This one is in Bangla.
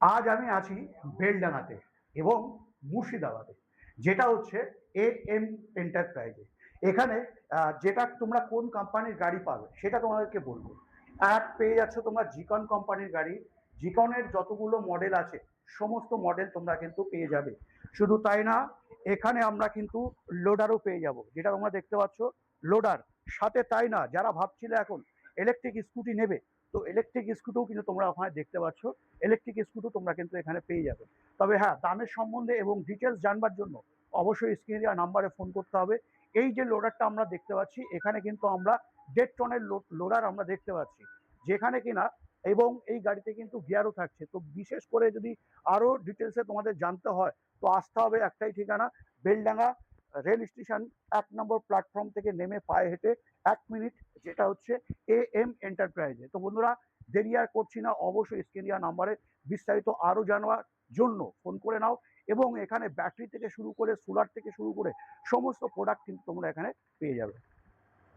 আজ আমি আছি বেলডাঙাতে এবং মুর্শিদাবাদে, যেটা হচ্ছে এম এন্টারপ্রাইজে। এখানে যেটা তোমরা কোন কোম্পানির গাড়ি পাবে সেটা তোমাদেরকে বলবো। এক পেয়ে যাচ্ছ তোমরা জিকন কোম্পানির গাড়ি। জিকনের যতগুলো মডেল আছে সমস্ত মডেল তোমরা কিন্তু পেয়ে যাবে। শুধু তাই না, এখানে আমরা কিন্তু লোডারও পেয়ে যাব, যেটা তোমরা দেখতে পাচ্ছ লোডার। সাথে তাই না, যারা ভাবছিলে এখন ইলেকট্রিক স্কুটি নেবে, তো ইলেকট্রিক স্কুটিও কিন্তু তোমরা ওখানে দেখতে পাচ্ছ। ইলেকট্রিক স্কুটিও তোমরা কিন্তু এখানে পেয়ে যাবে। তবে হ্যাঁ, দামের সম্বন্ধে এবং ডিটেলস জানবার জন্য অবশ্যই স্ক্রিনে দেওয়া নাম্বারে ফোন করতে হবে। এই যে লোডারটা আমরা দেখতে পাচ্ছি, এখানে কিন্তু আমরা 1.5 টনের লোডার আমরা দেখতে পাচ্ছি, যেখানে কিনা এবং এই গাড়িতে কিন্তু গিয়ারও থাকছে। তো বিশেষ করে যদি আরও ডিটেলসে তোমাদের জানতে হয়, তো আসতে হবে একটাই ঠিকানা, বেলডাঙ্গা রেল স্টেশন 1 নম্বর প্ল্যাটফর্ম থেকে নেমে পায়ে হেঁটে 1 মিনিট, যেটা হচ্ছে এম এন্টারপ্রাইজে। তো বন্ধুরা, দেরি আর করছি না, অবশ্যই স্ক্রিনে দেওয়া নাম্বারে বিস্তারিত আরও জানার জন্য ফোন করে নাও। এবং এখানে ব্যাটারি থেকে শুরু করে সোলার থেকে শুরু করে সমস্ত প্রোডাক্ট কিন্তু তোমরা এখানে পেয়ে যাবে।